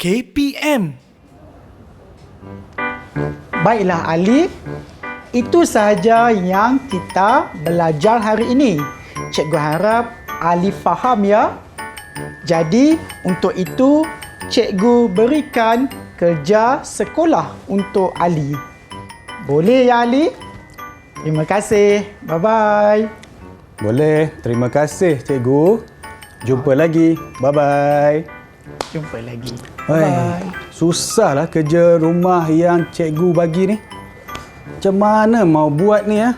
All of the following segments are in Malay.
KPM. Baiklah Ali, itu sahaja yang kita belajar hari ini. Cikgu harap Ali faham ya. Jadi untuk itu cikgu berikan kerja sekolah untuk Ali. Boleh ya Ali? Terima kasih. Bye-bye. Boleh. Terima kasih cikgu. Jumpa lagi. Bye-bye. Jumpa lagi. Hai, susahlah kerja rumah yang cikgu bagi ni. Macam mana mau buat ni ya?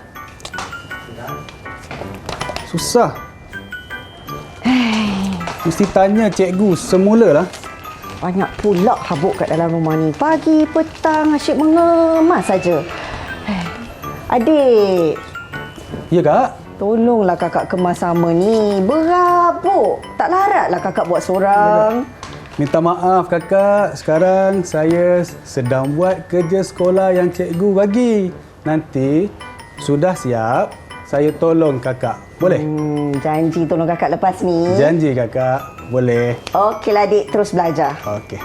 Susah. Mesti tanya cikgu semula lah. Banyak pula habuk kat dalam rumah ni. Pagi, petang, asyik mengemas saja. Adik, Ya kak? tolonglah kakak kemas sama ni. Berabuk. Tak laratlah kakak buat seorang. Minta maaf kakak. Sekarang saya sedang buat kerja sekolah yang cikgu bagi. Nanti sudah siap, saya tolong kakak. Boleh? Janji tolong kakak lepas ni. Janji kakak. Boleh. Okeylah adik, terus belajar. Okey.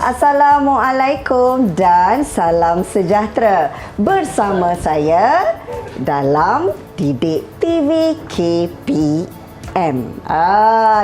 Assalamualaikum dan salam sejahtera. Bersama saya dalam Didik TV KPM.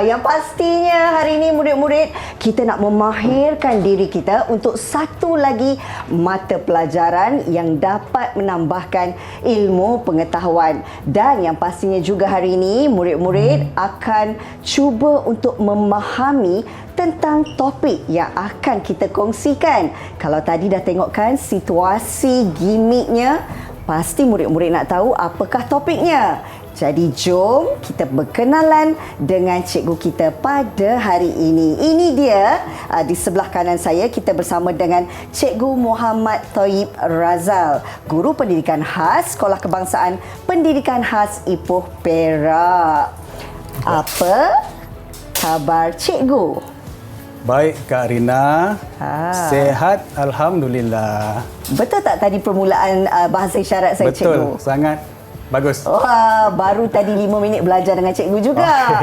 Yang pastinya hari ini murid-murid kita nak memahirkan diri kita untuk satu lagi mata pelajaran yang dapat menambahkan ilmu pengetahuan. Dan yang pastinya juga hari ini murid-murid akan cuba untuk memahami tentang topik yang akan kita kongsikan. Kalau tadi dah tengok kan situasi gimiknya, pasti murid-murid nak tahu apakah topiknya. Jadi jom kita berkenalan dengan cikgu kita pada hari ini. Ini dia di sebelah kanan saya, kita bersama dengan Cikgu Muhammad Thoyib Razal, Guru Pendidikan Khas Sekolah Kebangsaan Pendidikan Khas Ipoh Perak. Apa khabar cikgu? Baik Kak Rina. Sehat Alhamdulillah. Betul tak tadi permulaan bahasa isyarat saya, Betul, cikgu? sangat bagus. Wah, baru tadi 5 minit belajar dengan cikgu juga.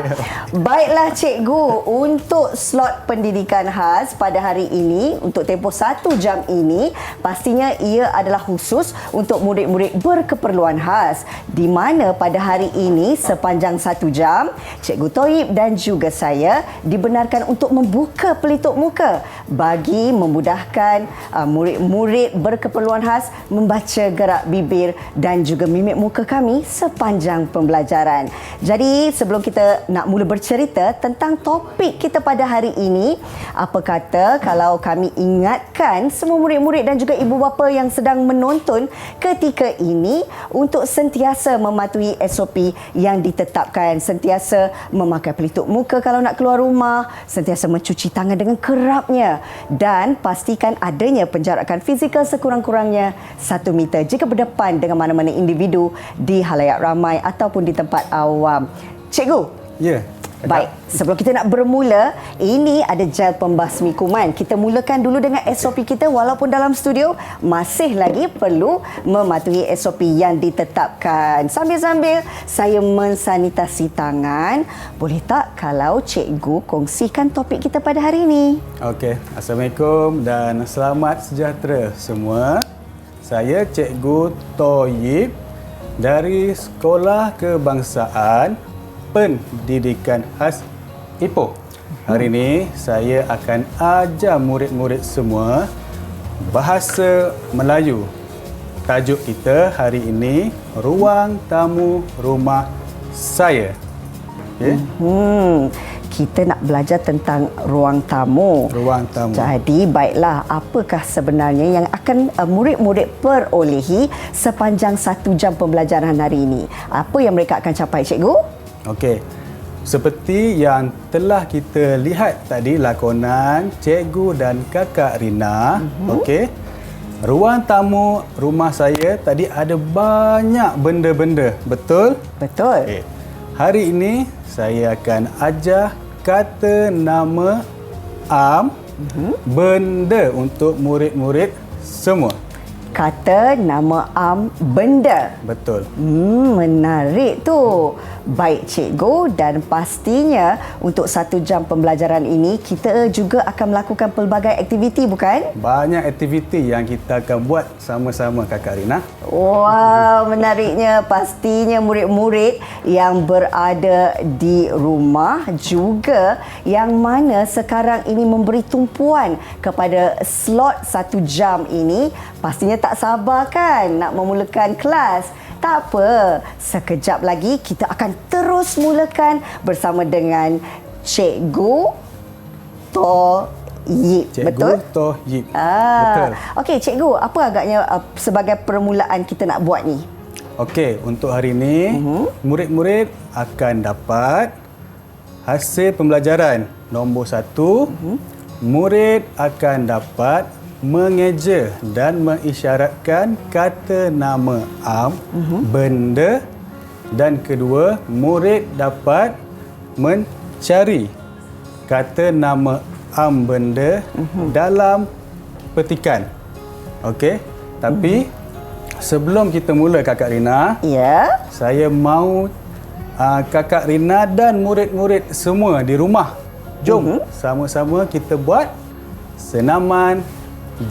Baiklah cikgu, untuk slot pendidikan khas pada hari ini, untuk tempoh 1 jam ini, pastinya ia adalah khusus untuk murid-murid berkeperluan khas. Di mana pada hari ini, sepanjang 1 jam, Cikgu Thoyib dan juga saya dibenarkan untuk membuka pelitup muka bagi memudahkan murid-murid berkeperluan khas membaca gerak bibir dan juga mimik muka kami sepanjang pembelajaran. Jadi sebelum kita nak mula bercerita tentang topik kita pada hari ini, apa kata kalau kami ingatkan semua murid-murid dan juga ibu bapa yang sedang menonton ketika ini untuk sentiasa mematuhi SOP yang ditetapkan, sentiasa memakai pelitup muka kalau nak keluar rumah, sentiasa mencuci tangan dengan kerapnya dan pastikan adanya penjarakan fizikal sekurang-kurangnya 1 meter jika berdepan dengan mana-mana individu di halayak ramai ataupun di tempat awam. Cikgu. Ya. Baik, sebelum kita nak bermula, ini ada gel pembasmi kuman. Kita mulakan dulu dengan SOP kita walaupun dalam studio masih lagi perlu mematuhi SOP yang ditetapkan. Sambil-sambil saya mensanitasi tangan, boleh tak kalau cikgu kongsikan topik kita pada hari ini? Okey, Assalamualaikum dan selamat sejahtera semua. Saya Cikgu Thoyib dari Sekolah Kebangsaan Pendidikan Khas Ipoh. Hari ini saya akan ajar murid-murid semua bahasa Melayu. Tajuk kita hari ini Ruang Tamu Rumah Saya. Okay? kita nak belajar tentang ruang tamu. Ruang tamu. Jadi baiklah, apakah sebenarnya yang akan murid-murid perolehi sepanjang 1 jam pembelajaran hari ini? Apa yang mereka akan capai, cikgu? Okey. Seperti yang telah kita lihat tadi lakonan cikgu dan kakak Rina. Okey. Ruang tamu rumah saya tadi ada banyak benda-benda. Betul? Betul. Okey. Hari ini saya akan ajar kata nama benda untuk murid-murid semua. Kata nama benda. Betul. Menarik tu. Baik cikgu, dan pastinya untuk 1 jam pembelajaran ini kita juga akan melakukan pelbagai aktiviti, bukan? Banyak aktiviti yang kita akan buat sama-sama kakak Rina. Wow, menariknya. Pastinya murid-murid yang berada di rumah juga yang mana sekarang ini memberi tumpuan kepada slot 1 jam ini, pastinya tak sabar kan nak memulakan kelas. Tak apa, sekejap lagi kita akan terus mulakan bersama dengan Cikgu Toyib. Cikgu Betul? Toyib. Betul. Okey, cikgu, apa agaknya sebagai permulaan kita nak buat ni? Okey, untuk hari ini murid-murid akan dapat hasil pembelajaran. Nombor 1, murid akan dapat mengeja dan mengisyaratkan kata nama benda, dan kedua, murid dapat mencari kata nama benda dalam petikan. Okey, tapi sebelum kita mula kakak Rina, Ya. saya mahu kakak Rina dan murid-murid semua di rumah, jom sama-sama kita buat senaman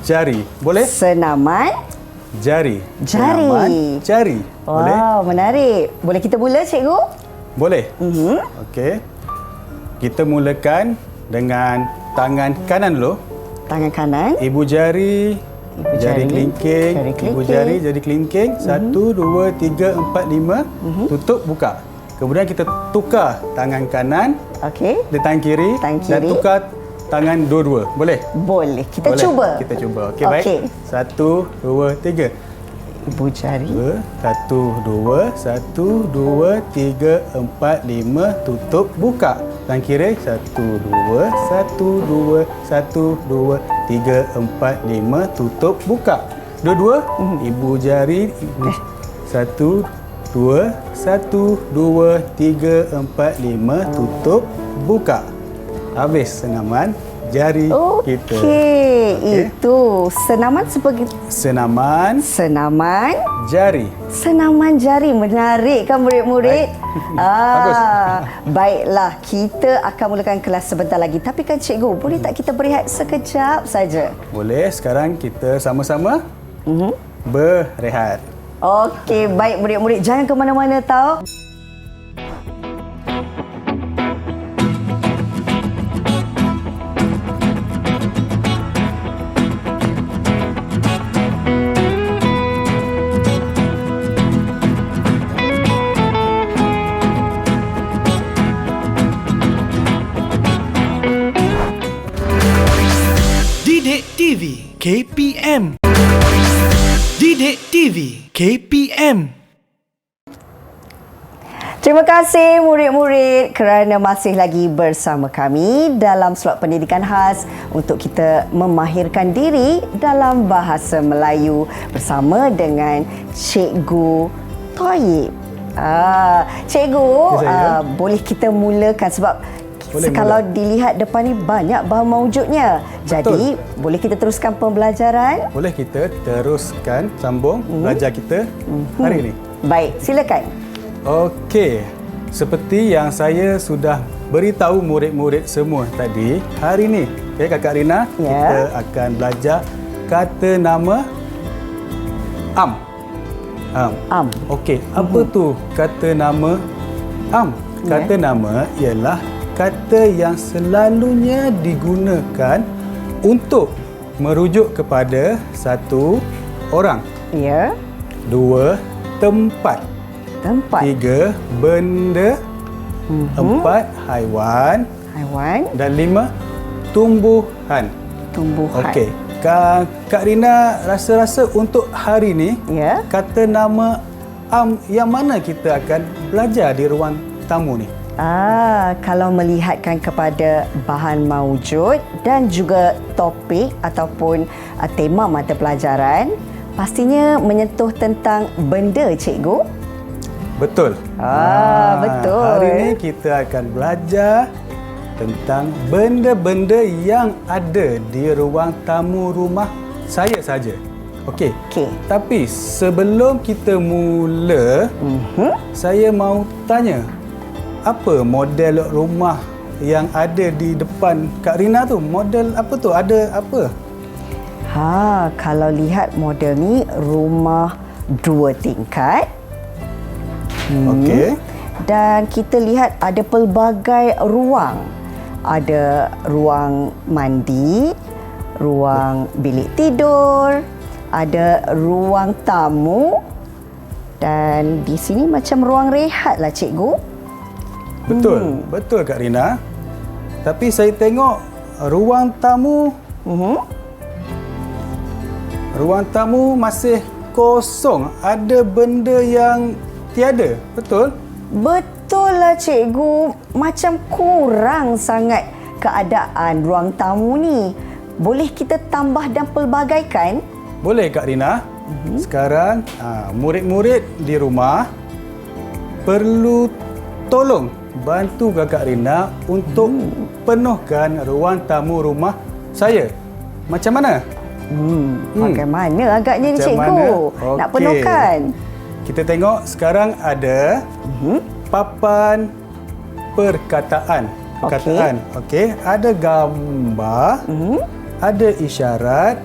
jari. Boleh? Senaman Jari. jari. Senaman jari. Boleh? Wow, menarik. Boleh kita mula, cikgu? Boleh. Okey. Kita mulakan dengan tangan kanan dulu. Tangan kanan. Ibu jari, Ibu jari jari, kelingking, jari ibu kelingking. jari, jari kelingking. 1, 2, 3, 4, 5. Tutup, buka. Kemudian kita tukar tangan kanan Okey. di tangan kiri, Tangan dan kiri. tukar tangan dua-dua. Boleh? Boleh. Kita Boleh? cuba. Kita cuba. Okey, baik. 1, 2, 3. Ibu jari. 1, 2, 1, 2, 3, 4, 5. Tutup, buka. Tangan kiri. 1, 2, 1, 2, 1, 2, 3, 4, 5. Tutup, buka. Dua-dua. Ibu jari. 1, 2, 1, 2, 3, 4, 5. Tutup, buka. Habis senaman jari kita. Okey, itu senaman sebagai Senaman senaman jari. senaman jari. Menarik kan murid-murid? Bagus. Baiklah, kita akan mulakan kelas sebentar lagi. Tapi kan cikgu, boleh tak kita berehat sekejap saja? Boleh, sekarang kita sama-sama berehat. Okey, baik murid-murid, jangan ke mana-mana tau. Didik TV KPM. Didik TV KPM. Terima kasih murid-murid kerana masih lagi bersama kami dalam slot pendidikan khas untuk kita memahirkan diri dalam bahasa Melayu bersama dengan Cikgu Toyib. Cikgu, Ya, saya. boleh kita mulakan sebab Boleh kalau mula. dilihat depan ni banyak bahan mewujudnya. Jadi, boleh kita teruskan pembelajaran? Boleh kita teruskan sambung belajar kita hari ini. Baik, silakan. Okey. Seperti yang saya sudah beritahu murid-murid semua tadi, hari ini, kakak Rina, Ya. kita akan belajar kata nama am. Am. Okey, apa tu kata nama am? Kata nama ialah kata yang selalunya digunakan untuk merujuk kepada satu orang, Ya. 2 tempat, Tempat. 3 benda, 4 haiwan, Haiwan. Dan 5, tumbuhan. Tumbuhan. Okey. Kak Rina rasa-rasa untuk hari ni, Ya. kata nama yang mana kita akan belajar di ruang tamu ni? Kalau melihatkan kepada bahan maujud dan juga topik ataupun tema mata pelajaran, pastinya menyentuh tentang benda, cikgu. Betul. Betul. Hari ni kita akan belajar tentang benda-benda yang ada di ruang tamu rumah saya saja. Okey. Okey. Tapi sebelum kita mula, saya mau tanya, apa model rumah yang ada di depan Kak Rina tu? Model apa tu? Ada apa? Kalau lihat model ni rumah 2 tingkat. Okey. Dan kita lihat ada pelbagai ruang. Ada ruang mandi, ruang bilik tidur, ada ruang tamu dan di sini macam ruang rehat lah, cikgu. Betul. Betul Kak Rina. Tapi saya tengok ruang tamu ruang tamu masih kosong. Ada benda yang tiada. Betul? Betul lah, cikgu. Macam kurang sangat keadaan ruang tamu ni. Boleh kita tambah dan pelbagaikan? Boleh Kak Rina. Sekarang murid-murid di rumah perlu tolong bantu Kakak Rina untuk penuhkan ruang tamu rumah saya. Macam mana? Bagaimana agaknya ni, Macam cikgu? mana? Nak Okey. penuhkan? Kita tengok sekarang ada papan perkataan. Okey. Ada gambar, ada isyarat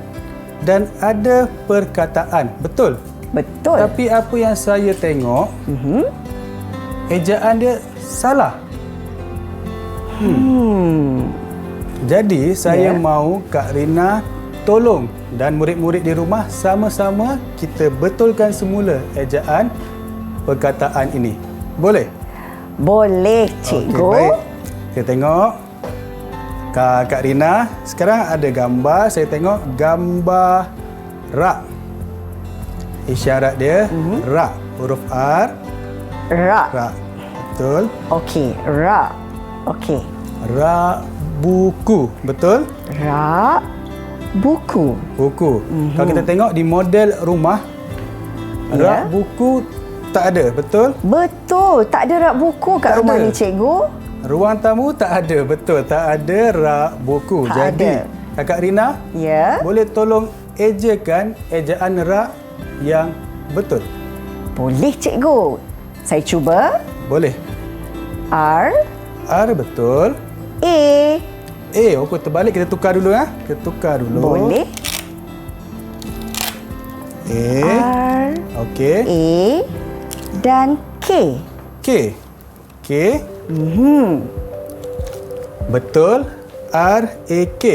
dan ada perkataan. Betul? Betul. Tapi apa yang saya tengok, ejaan dia salah. Jadi saya mahu Kak Rina tolong dan murid-murid di rumah sama-sama kita betulkan semula ejaan perkataan ini. Boleh? Boleh, cikgu. Okey, baik. Kita tengok Kak Rina, sekarang ada gambar. Saya tengok gambar rak. Isyarat dia rak, huruf R. Rak. Rak. Betul. Okey, rak. Okey. Rak buku. Betul? Rak buku. Buku. Kalau kita tengok di model rumah, Ya. rak buku tak ada. Betul? Betul. Tak ada rak buku kat Tak rumah ada. ni, cikgu. Ruang tamu tak ada. Betul. Tak ada rak buku. Tak Jadi, ada. Kakak Rina, Ya. boleh tolong ejakan ejaan rak yang betul? Boleh, cikgu. Saya cuba. Boleh. R R betul. A. Okey, terbalik. Kita tukar dulu. Kita tukar dulu. Boleh. R Okey. A dan K. K. Betul. R A K.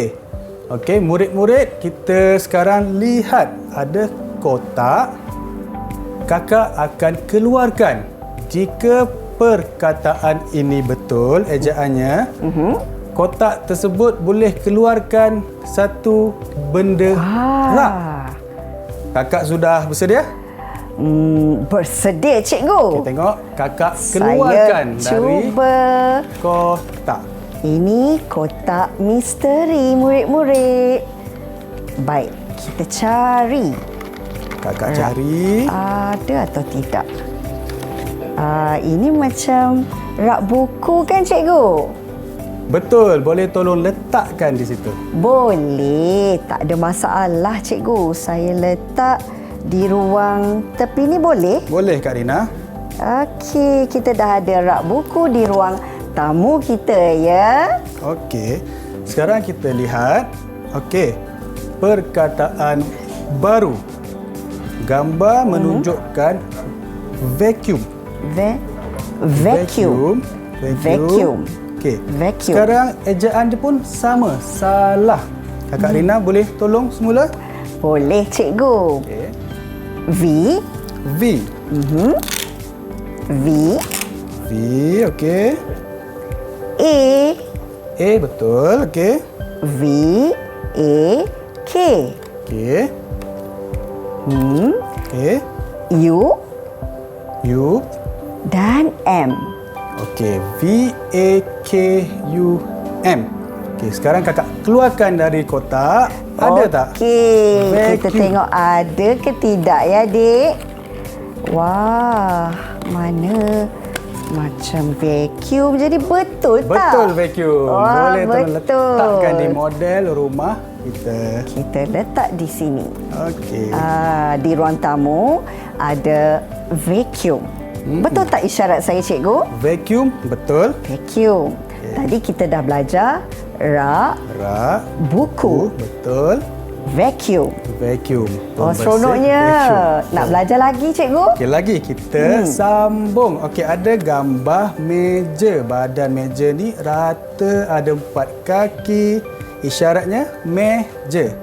Okey, murid-murid, kita sekarang lihat ada kotak. Kakak akan keluarkan jika perkataan ini betul ejaannya. Kotak tersebut boleh keluarkan satu benda rak. Kakak sudah bersedia? Bersedia, cikgu. Kita tengok kakak keluarkan Saya dari cuba. kotak. Ini kotak misteri, murid-murid. Baik, kita cari. Kakak cari. Ada atau tidak? Ini macam rak buku kan, cikgu? Betul, boleh tolong letakkan di situ. Boleh, tak ada masalah, cikgu. Saya letak di ruang tepi ni boleh? Boleh Kak Rina? Okey, kita dah ada rak buku di ruang tamu kita, ya. Okey. Sekarang kita lihat. Okey. Perkataan baru. Gambar menunjukkan vacuum. Vacuum. Vacuum. Okey. Vacuum. Sekarang ejaan dia pun sama. Salah. Kakak Rina boleh tolong semula? Boleh, cikgu. Okey. V. V. V. V. Okey. A. A betul. Okey. V A K. Okey. Okey. U U. dan M. Okey. V A K U M. Okey, sekarang kakak keluarkan dari kotak. Ada tak? Okey, kita Vacuum. tengok ada ke tidak ya, Dek? Wah, mana macam vacuum. Jadi betul tak? Betul vacuum. Wah, Boleh tolong betul. letakkan di model rumah kita. Kita letak di sini. Okey. Di ruang tamu ada vacuum. Betul tak isyarat saya, Cikgu? Vacuum betul. Vacuum. Tadi kita dah belajar rak, Rak. buku, Betul. vacuum. Vacuum. Oh, Pembersih seronoknya. vacuum. Nak belajar lagi, Cikgu? Okey, lagi kita sambung. Okey, ada gambar meja. Badan meja ni rata, ada 4 kaki. Isyaratnya meja.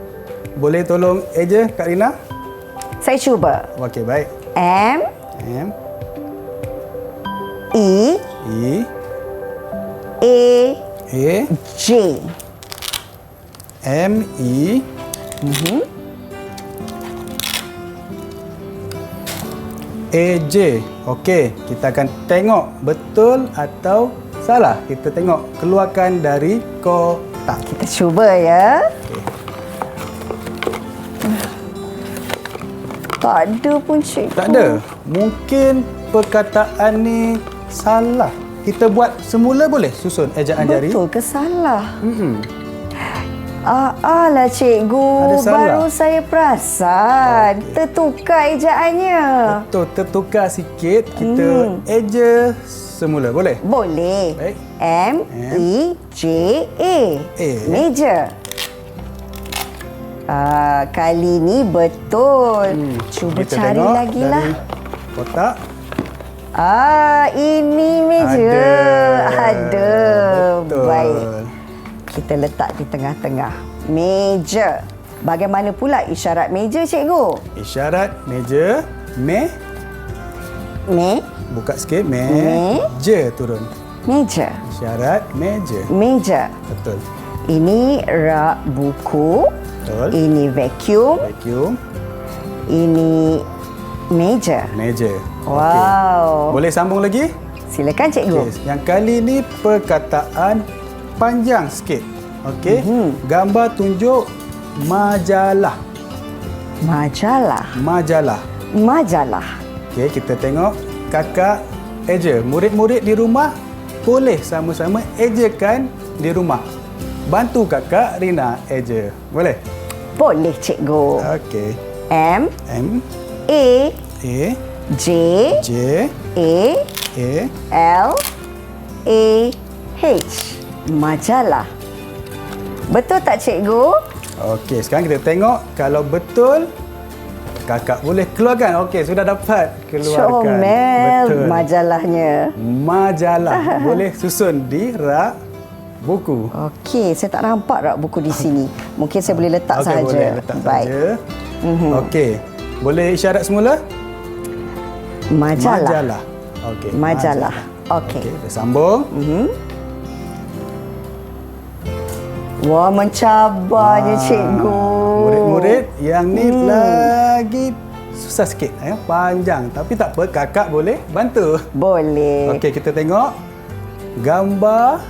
Boleh tolong eja Kak Rina? Saya cuba. Okey, baik. M, M E, E A, A J. M E A J. Okey, kita akan tengok betul atau salah. Kita tengok, keluarkan dari kotak. Kita cuba ya. Tak ada pun, Cikgu. Tak ada. Mungkin perkataan ni salah. Kita buat semula boleh susun ejaan jari. Betul ke salah? Alah, Cikgu. Ada salah. Baru saya perasan. Tertukar ejaannya. Betul, tertukar sikit. Kita eja semula. Boleh? Boleh. Baik. M, E, J, A. A. Meja. Kali ni betul. Cuba Kita cari tengok lagi lah. dari kotak. Ini meja. Ada. Betul. Baik. Kita letak di tengah-tengah. Meja. Bagaimana pula isyarat meja, Cikgu? Isyarat meja. Me. Buka sikit. Meja turun. Meja. Isyarat meja. Meja. Betul. Ini rak buku. Betul. Ini vacuum. Vacuum. Ini meja. Meja. Wow. Boleh sambung lagi? Silakan, Cikgu. Okey, yang kali ni perkataan panjang sikit. Okey. Gambar tunjuk majalah. Majalah. Majalah. Majalah. Okey, kita tengok kakak eja. Murid-murid di rumah boleh sama-sama ejakan di rumah. Bantu kakak Rina eja. Boleh? Boleh, Cikgu. Okey. M, M A, A J, J A, A L, A, H. Majalah. Betul tak, Cikgu? Okey, sekarang kita tengok kalau betul kakak boleh keluarkan. Okey, sudah dapat keluarkan. Comel Betul. majalahnya. Majalah boleh susun di rak buku. Okey, saya tak nampak rak buku di sini. Mungkin saya boleh letak Okey, sahaja. boleh letak Baik. saja. Okey. Boleh isyarat semula? Majalah. Majalah. Okey. Majalah. Okey. Okey, kita sambung. Wah, mencabarnya, Cikgu. Murid-murid yang ni lagi susah sikit, panjang. Tapi tak apa, kakak boleh bantu. Boleh. Okey, kita tengok gambar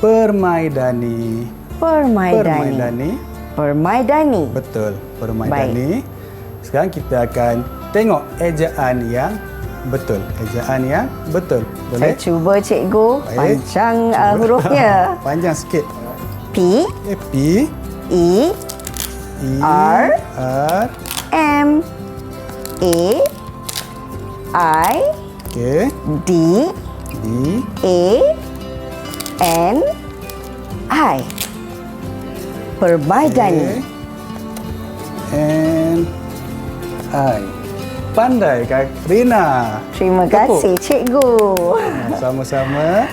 permaidani. Permaidani. Permaidani. Betul, permaidani. Sekarang kita akan tengok ejaan yang betul. Ejaan yang betul. Saya Boleh? cuba, Cikgu. Baik. Panjang hurufnya. Panjang sikit. P, P E, E R, R M, A, I, Okey. D, D A, N, I. Permaidani. N I. Pandai Kak Rina. Terima Tepuk. kasih, Cikgu. Sama-sama.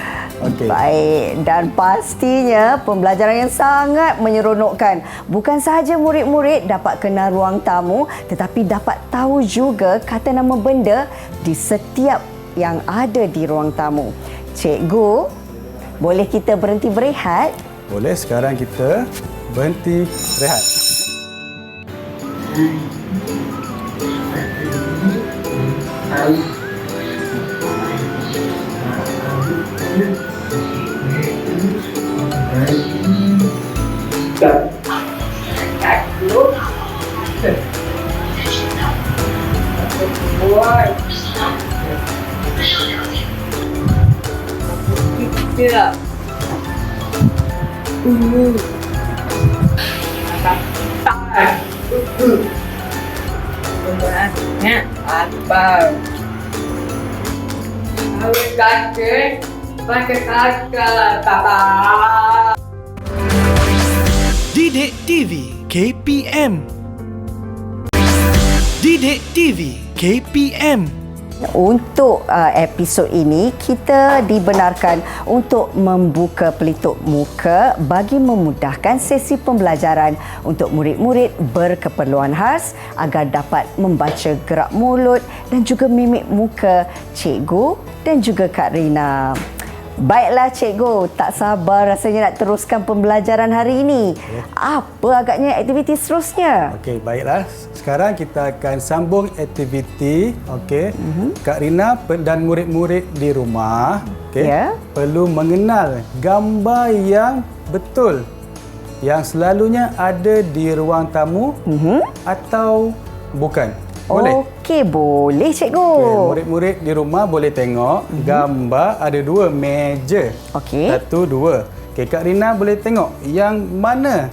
Okey. Baik, dan pastinya pembelajaran yang sangat menyeronokkan. Bukan sahaja murid-murid dapat kenal ruang tamu, tetapi dapat tahu juga kata nama benda di setiap yang ada di ruang tamu. Cikgu, boleh kita berhenti berehat? Boleh, sekarang kita berhenti rehat. Didik TV KPM. Didik TV KPM. Untuk episod ini, kita dibenarkan untuk membuka pelitup muka bagi memudahkan sesi pembelajaran untuk murid-murid berkeperluan khas agar dapat membaca gerak mulut dan juga mimik muka cikgu dan juga Kak Rina. Baiklah cikgu, tak sabar rasanya nak teruskan pembelajaran hari ini. Apa agaknya aktiviti seterusnya? Okey, baiklah. Sekarang kita akan sambung aktiviti. Okey. Kak Rina dan murid-murid di rumah, okey, perlu mengenal gambar yang betul yang selalunya ada di ruang tamu atau bukan. Boleh? Okey, boleh cikgu. Okay, murid-murid di rumah boleh tengok gambar ada 2 meja. Okey. 1, 2. Okey, Kak Rina boleh tengok yang mana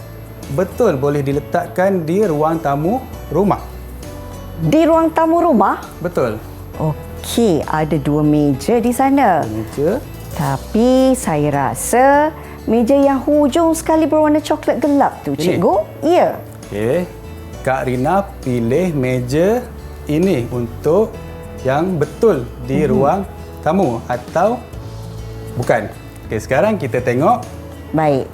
betul boleh diletakkan di ruang tamu rumah. Di ruang tamu rumah? Betul. Okey, ada 2 meja di sana. Meja. Tapi saya rasa meja yang hujung sekali berwarna coklat gelap tu, cikgu. Ya. Okey. Kak Rina pilih meja ini untuk yang betul di ruang tamu atau bukan. Okey, sekarang kita tengok. Baik.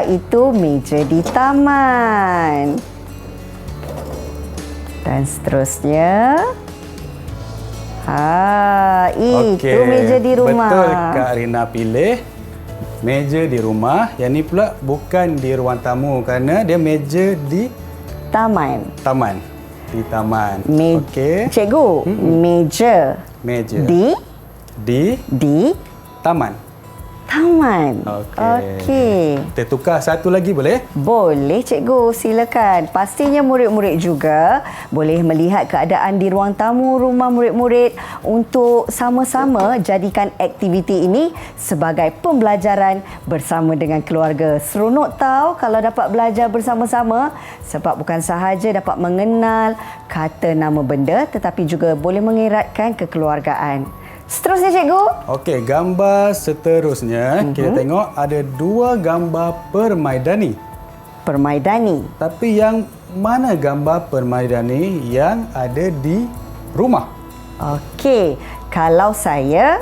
Itu meja di taman. Dan seterusnya. Itu meja di rumah. Betul, Kak Rina pilih meja di rumah. Yang ni pula bukan di ruang tamu kerana dia meja di taman. Taman. Di taman. Okey. Cikgu, meja di taman. Taman. Okey. Kita tukar satu lagi boleh? Boleh cikgu, silakan. Pastinya murid-murid juga boleh melihat keadaan di ruang tamu rumah murid-murid untuk sama-sama jadikan aktiviti ini sebagai pembelajaran bersama dengan keluarga. Seronok tahu kalau dapat belajar bersama-sama sebab bukan sahaja dapat mengenal kata nama benda tetapi juga boleh mengeratkan kekeluargaan. Seterusnya cikgu. Okey, gambar seterusnya kita tengok ada 2 gambar permaidani. Permaidani. Tapi yang mana gambar permaidani yang ada di rumah? Okey, kalau saya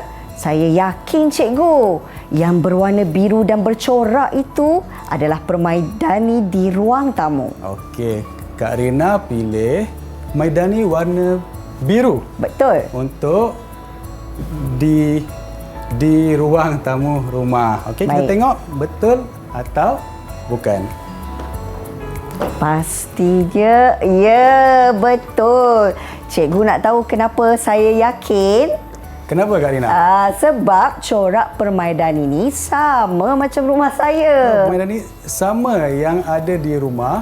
yakin cikgu yang berwarna biru dan bercorak itu adalah permaidani di ruang tamu. Okey, Kak Rina pilih maidani warna biru. Betul. Untuk di ruang tamu rumah. Okey, kita tengok betul atau bukan. Pastinya ya, betul. Cikgu nak tahu kenapa saya yakin? Kenapa Kak Rina? Sebab corak permaidan ini sama macam rumah saya. Permainan ini sama yang ada di rumah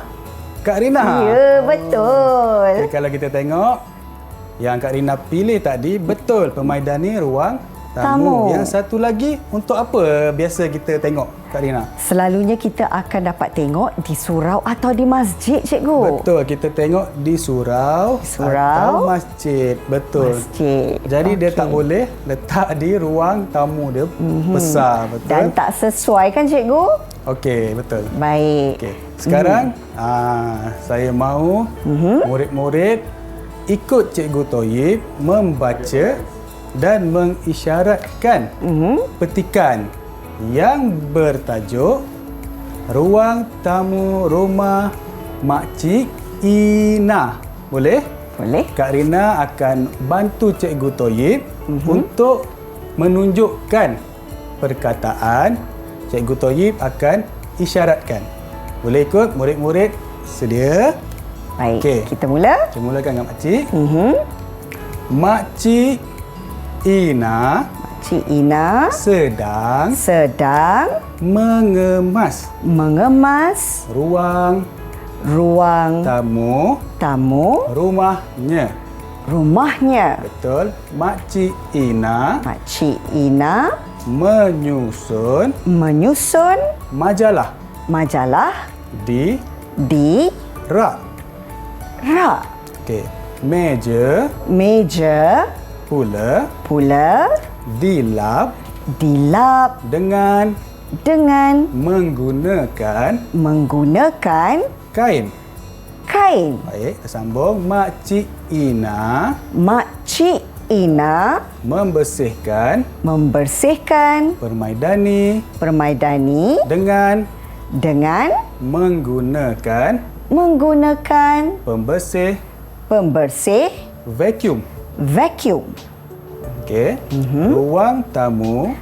Kak Rina. Ya, betul. Okay, kalau kita tengok yang Kak Rina pilih tadi betul permainan ni ruang tamu. Yang satu lagi untuk apa biasa kita tengok Kak Rina? Selalunya kita akan dapat tengok di surau atau di masjid cikgu. Betul, kita tengok di surau atau masjid. Betul. Masjid. Jadi dia tak boleh letak di ruang tamu dia besar, betul. Dan tak sesuai kan cikgu? Okey, betul. Baik. Okey. Sekarang saya mahu murid-murid ikut Cikgu Toyib membaca dan mengisyaratkan petikan yang bertajuk Ruang Tamu Rumah Makcik Ina. Boleh? Boleh. Kak Rina akan bantu Cikgu Toyib untuk menunjukkan perkataan, Cikgu Toyib akan isyaratkan. Boleh ikut murid-murid? Sedia? Baik, Okey. kita mula. Kita mulakan dengan Makcik. Makcik Ina Cik Ina sedang mengemas ruang ruang tamu rumahnya. Betul. Makcik Ina Makcik Ina menyusun majalah di rak. Okey. Meja pula dilap dengan menggunakan kain. Baik, kita sambung. Makcik Ina membersihkan permaidani dengan menggunakan pembersih vacuum. Okey. Ruang tamu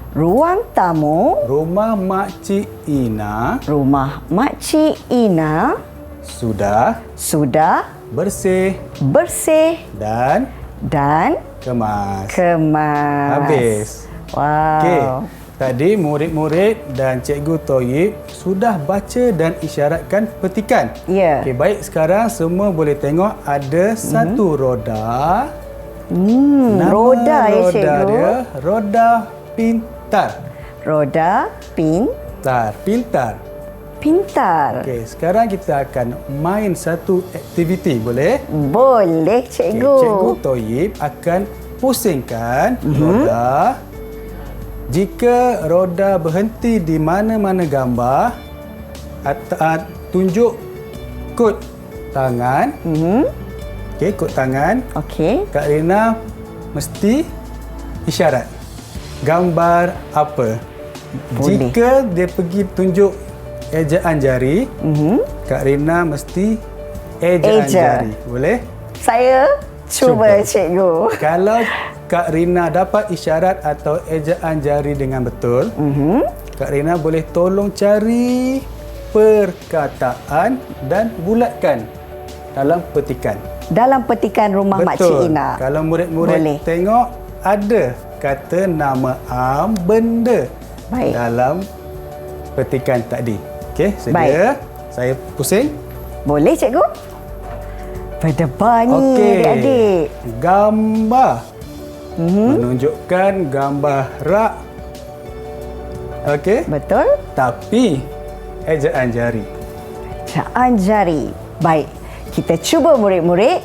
rumah Makcik Ina sudah bersih dan kemas. Habis. Wow. Okey. Tadi murid-murid dan Cikgu Toyib sudah baca dan isyaratkan petikan. Ya. Okey, baik, sekarang semua boleh tengok ada satu roda. Nama roda ya, roda Cikgu. dia roda pintar. Pintar. Okey, sekarang kita akan main satu aktiviti, boleh? Boleh, Cikgu. Okey, Cikgu Toyib akan pusingkan roda. Jika roda berhenti di mana-mana gambar, tunjuk kod tangan. Okey, kod tangan. Okey. Kak Rina mesti isyarat. Gambar apa? Boleh. Jika dia pergi tunjuk ejaan jari, Kak Rina mesti ejaan jari. Boleh? Saya cuba. Cikgu. Kalau Kak Rina dapat isyarat atau ejaan jari dengan betul, Kak Rina boleh tolong cari perkataan dan bulatkan dalam petikan. Dalam petikan rumah Makcik Ina. Kalau murid-murid Boleh. tengok ada kata nama benda Baik. dalam petikan tadi. Okey, sedia? Baik. Saya pusing. Boleh, Cikgu? Berdebar ni, Okey. adik-adik. Gambar. Menunjukkan gambar rak. Okey? Betul? Tapi ejaan jari. Ejaan jari. Baik. Kita cuba murid-murid.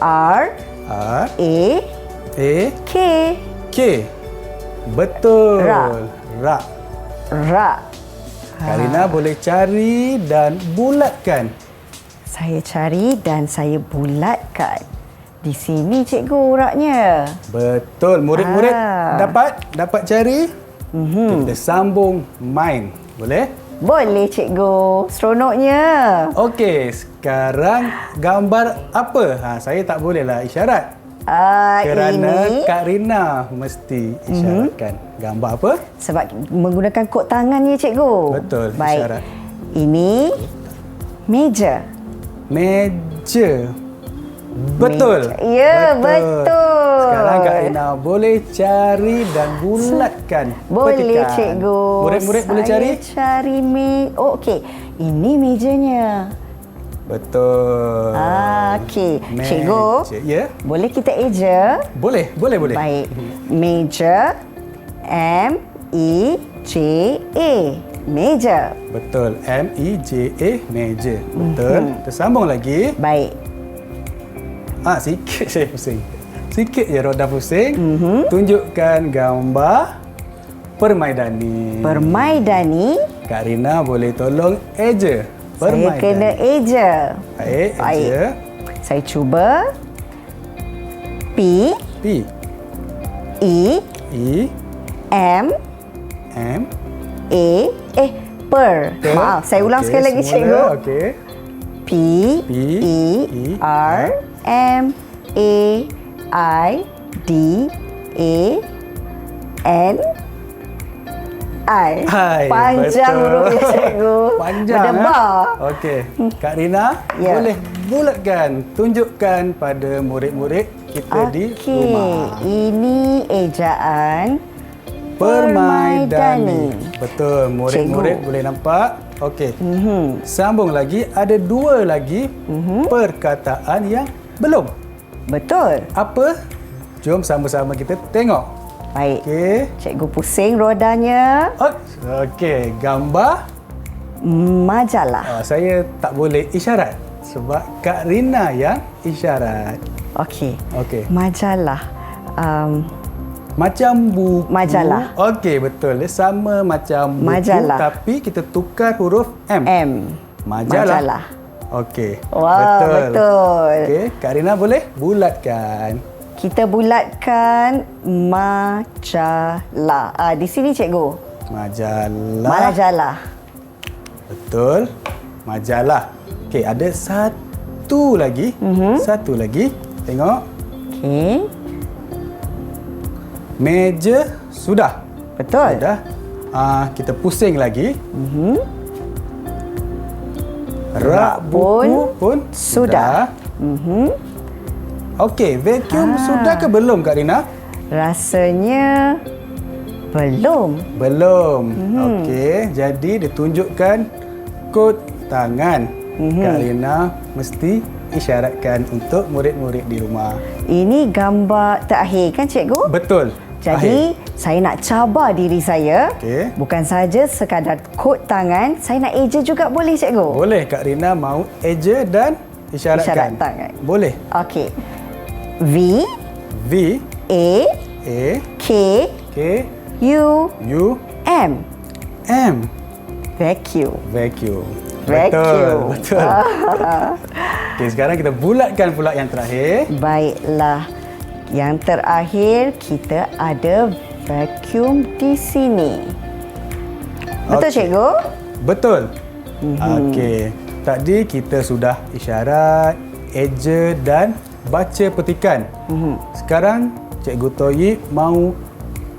R, R, A, A, K. K. Betul. Rak. Rak. Karina boleh cari dan bulatkan. Saya cari dan saya bulatkan. Di sini, Cikgu, uratnya. Betul. Murid-murid dapat cari. Kita sambung main. Boleh? Boleh, Cikgu. Seronoknya. Okey, sekarang gambar apa? Saya tak bolehlah isyarat. Kerana Ini Kak Rina mesti isyaratkan. Gambar apa? sebab menggunakan kod tangan ni, Cikgu. Betul, Baik. isyarat. Ini meja. Meja. Betul. Ya, betul. Sekarang Kak Rina boleh cari dan bulatkan Boleh, petikan. Cikgu. Murid-murid boleh cari? Saya cari Oh, okey. Ini mejanya. Betul. Okey. Meja. Cikgu, Ya? boleh kita eja? Boleh. Baik. Meja. M-E-J-A. Meja. Betul. M-E-J-A, meja. Betul. Kita sambung lagi. Baik. Sikit saya pusing. Sikit je roda pusing. Tunjukkan gambar permaidani. Permaidani. Kak Rina boleh tolong eja Saya kena eja. Baik, eja. Saya cuba. P. P. E. E. M. M. A. Per. Maaf, saya ulang Okey, sekali lagi, semula. Cikgu. Okey. P. P, E. R. M. A. I. D. A. N I. Hai, Panjang betul. hurufnya cikgu. Panjang. Berdebar. Okey. Kak Rina, Ya. boleh bulatkan, tunjukkan pada murid-murid kita di rumah. Ini ejaan Permaidani. Betul, murid-murid Cikgu. boleh nampak. Okey. Sambung lagi, ada 2 lagi perkataan yang belum. Betul. Apa? Jom sama-sama kita tengok. Baik. Okey. Cikgu pusing rodanya. Okey, gambar. Majalah. Saya tak boleh isyarat sebab Kak Rina yang isyarat. Okey. Okey. Majalah. Macam buku. Majalah. Okey, betul. Dia sama macam buku Majalah. tapi kita tukar huruf M. M. Majalah. Okey. Wah, betul. Okey, Kak Rina boleh bulatkan. Kita bulatkan majalah. Di sini cikgu. Majalah. Majalah. Betul. Majalah. Okey, ada satu lagi. Satu lagi. Tengok. Okey. Meja sudah. Betul. Sudah. Kita pusing lagi. Rak buku pun sudah. Okey, vacuum sudah ke belum Kak Rina? Rasanya belum. Belum. Okey, jadi ditunjukkan kod tangan. Kak Rina mesti isyaratkan untuk murid-murid di rumah. Ini gambar terakhir kan cikgu? Betul. Jadi saya nak cabar diri saya. Okey. Bukan saja sekadar kod tangan, saya nak eja juga boleh cikgu? Boleh Kak Rina mau eja dan isyaratkan. Isyarat tangan. Boleh. Okey. V V A A K K U U M. M. Vacuum. Vacuum. Vacuum. Betul. Okey, sekarang kita bulatkan pula yang terakhir. Baiklah. Yang terakhir kita ada vacuum di sini. Betul Okey. cikgu? Betul. Okey. Tadi kita sudah isyarat, eja dan baca petikan. Sekarang Cikgu Toyib mau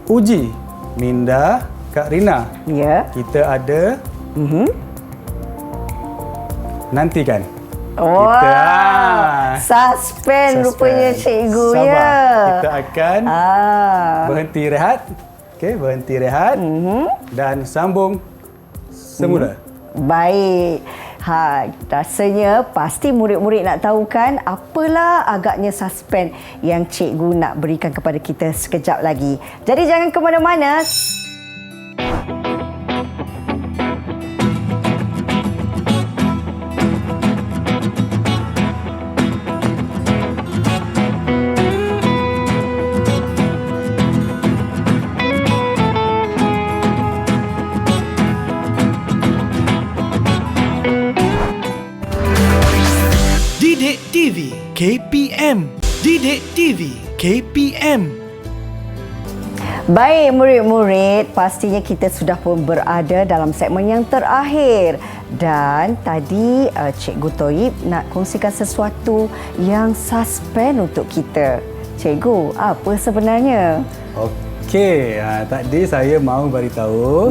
uji minda Kak Rina. Ya. Kita ada nantikan. Wah, suspense rupanya cikgu. Sabar. Ya. Kita akan berhenti rehat. Okey, berhenti rehat dan sambung semula. Baik. Rasanya pasti murid-murid nak tahu kan apalah agaknya suspense yang cikgu nak berikan kepada kita sekejap lagi. Jadi jangan ke mana-mana. Didik TV KPM. Didik TV KPM. Baik murid-murid, pastinya kita sudah pun berada dalam segmen yang terakhir. Dan tadi Cikgu Toyib nak kongsikan sesuatu yang suspense untuk kita. Cikgu, apa sebenarnya? Okey, tadi saya mahu beritahu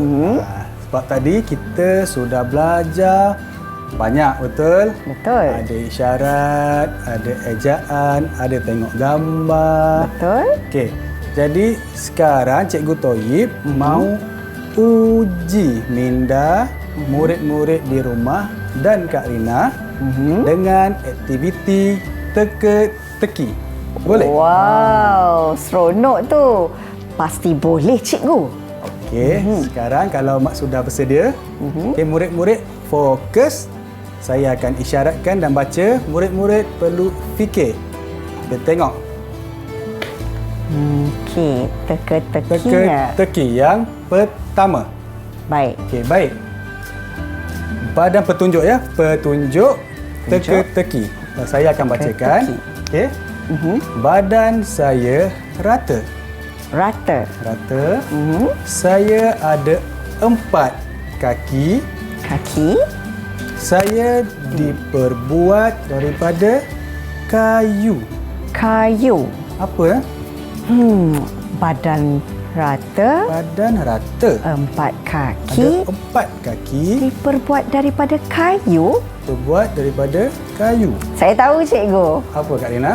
sebab tadi kita sudah belajar banyak, betul? Betul. Ada isyarat, ada ejaan, ada tengok gambar. Betul? Okey. Jadi sekarang Cikgu Toyib mau uji minda murid-murid di rumah dan Kak Rina dengan aktiviti teka-teki. Boleh? Wow, seronok tu. Pasti boleh cikgu. Okey, sekarang kalau mak sudah bersedia, okey, murid-murid fokus. Saya akan isyaratkan dan baca. Murid-murid perlu fikir. Kita tengok. Okey, teka-tekinya. Teka-teki yang pertama. Baik. Okey, baik. Badan petunjuk ya. Petunjuk teka-teki. Saya akan bacakan. Okey. Badan saya rata. Rata. Rata. Saya ada 4 kaki. Kaki. Saya diperbuat daripada kayu. Kayu. Apa? Badan Rata. Badan rata. 4 Ada kaki. 4 kaki. Diperbuat daripada kayu. Terbuat daripada kayu. Saya tahu cikgu. Apa Kak Rina?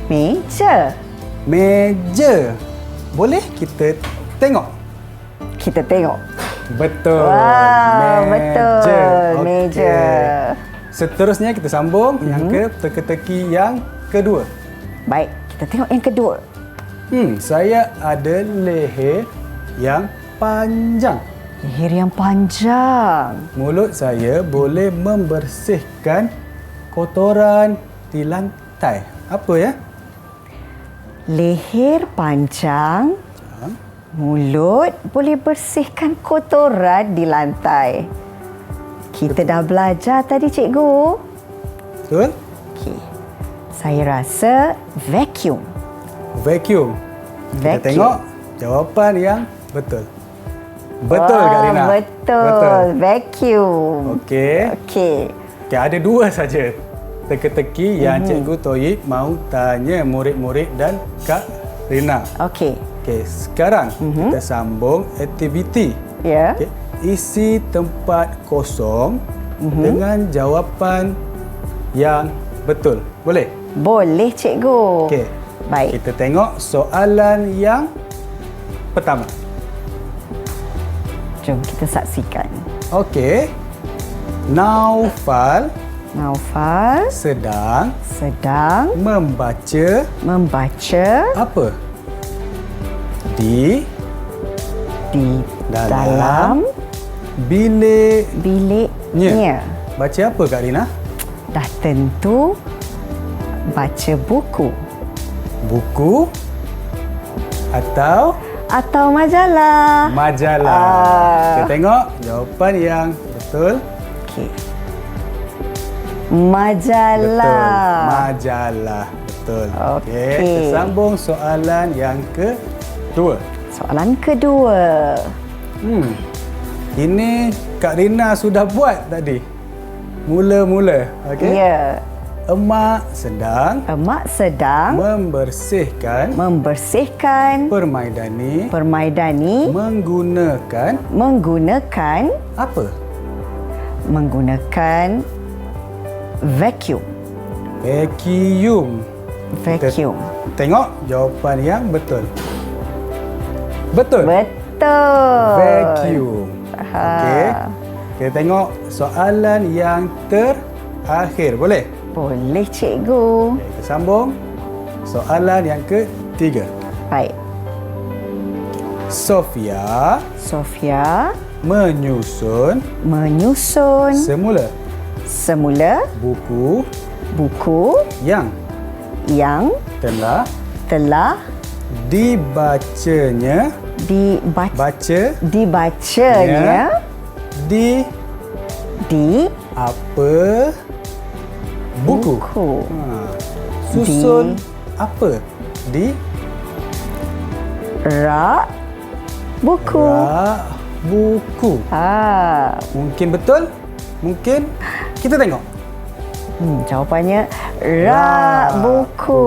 Meja. Meja. Boleh kita tengok? Kita tengok. Betul. Wow, betul. Okey. Meja. Seterusnya kita sambung yang ke teka-teki yang kedua. Baik, kita tengok yang kedua. Saya ada leher yang panjang. Leher yang panjang. Mulut saya boleh membersihkan kotoran di lantai. Apa ya? Leher panjang. Mulut boleh bersihkan kotoran di lantai. Kita dah belajar tadi, cikgu. Betul? Okey. Saya rasa vacuum. Vacuum. Kita Vacuum. tengok jawapan yang betul. Betul Kak Rina? Betul. Vacuum. Okey. Okey. Okay, ada 2 saja teka-teki yang Cikgu Toyib mahu tanya murid-murid dan Kak Rina. Okey. Okey, sekarang kita sambung aktiviti. Ya. Okey, isi tempat kosong dengan jawapan yang betul. Boleh? Boleh, cikgu. Okey. Baik. Kita tengok soalan yang pertama. Jom kita saksikan. Okey. Naufal Naufal sedang sedang membaca apa? Di dalam biliknya. Baca apa Kak Rina? Dah tentu baca buku Buku atau majalah. majalah. Kita tengok jawapan yang betul. Okey. Majalah. Majalah. Betul. Okey. Kita sambung soalan yang kedua. Soalan kedua. Ini Kak Rina sudah buat tadi. Mula-mula. Okey. Ya. Emak sedang membersihkan permaidani menggunakan apa? Menggunakan vacuum. Kita tengok jawapan yang betul. Betul. Vacuum. Okey. Kita tengok soalan yang terakhir. Boleh? Boleh, cikgu. Okay, kita sambung. Soalan yang ketiga. Baik. Sofia menyusun semula buku yang telah dibacanya di apa buku. Susun apa? Di rak buku. Mungkin betul, mungkin kita tengok. Jawapannya rak buku.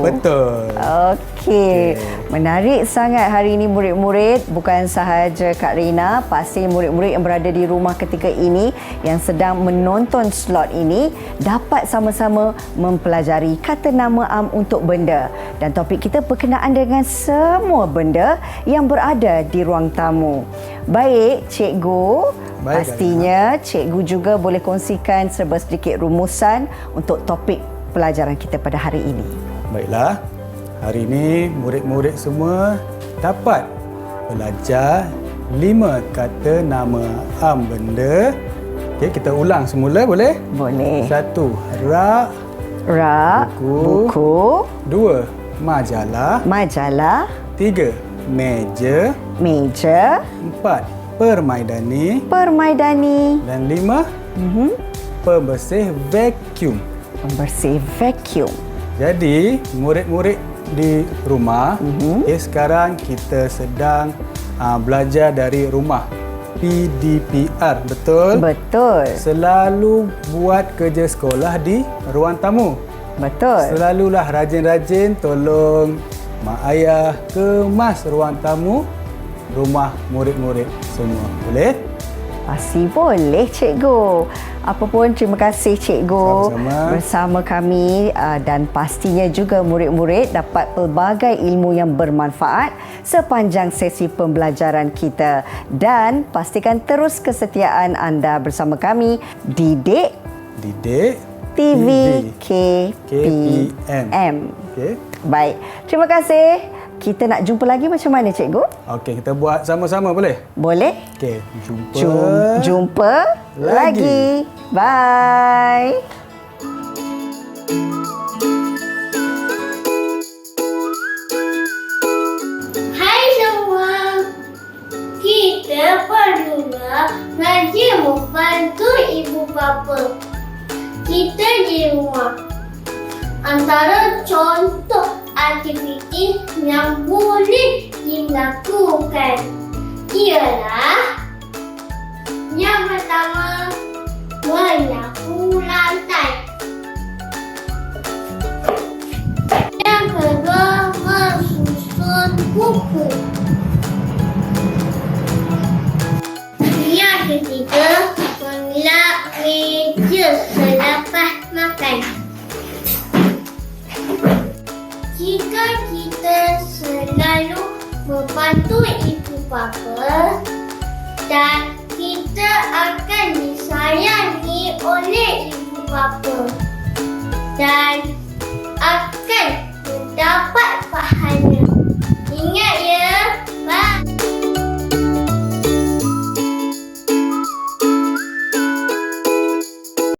Betul. Okey. Menarik sangat hari ini murid-murid. Bukan sahaja Kak Rina, pasti murid-murid yang berada di rumah ketika ini yang sedang menonton slot ini dapat sama-sama mempelajari kata nama am untuk benda. Dan topik kita berkenaan dengan semua benda yang berada di ruang tamu. Baik, cikgu. Pastinya cikgu juga boleh kongsikan serba sedikit rumusan untuk topik pelajaran kita pada hari ini. Baiklah. Hari ini murid-murid semua dapat belajar 5 kata nama am benda. Okey, kita ulang semula boleh? Boleh. 1. Rak buku. 2. Majalah. 3. Meja. 4. Permaidani. Dan 5. Pembersih vacuum. Jadi, murid-murid di rumah, sekarang kita sedang belajar dari rumah. PDPR, betul? Betul. Selalu buat kerja sekolah di ruang tamu. Betul. Selalulah rajin-rajin tolong mak ayah kemas ruang tamu rumah murid-murid semua. Boleh? Pasti boleh, Cikgu. Apa pun, terima kasih, Cikgu. Sama-sama. Bersama kami dan pastinya juga murid-murid dapat pelbagai ilmu yang bermanfaat sepanjang sesi pembelajaran kita. Dan pastikan terus kesetiaan anda bersama kami, Didik TV KPM. Okey. Baik, terima kasih. Kita nak jumpa lagi macam mana, Cikgu? Okey, kita buat sama-sama boleh? Boleh? Okey, jumpa. Jumpa lagi. Bye. Hai semua, kita perlulah rajin membantu ibu bapa kita di rumah. Antara contoh aktiviti yang boleh dilakukan ialah yang pertama, menyapu lantai. Yang kedua, mensusun buku. Yang ketiga, mengelak meja selepas makan. Jika kita selalu membantu ibu bapa dan kita akan disayangi oleh ibu bapa dan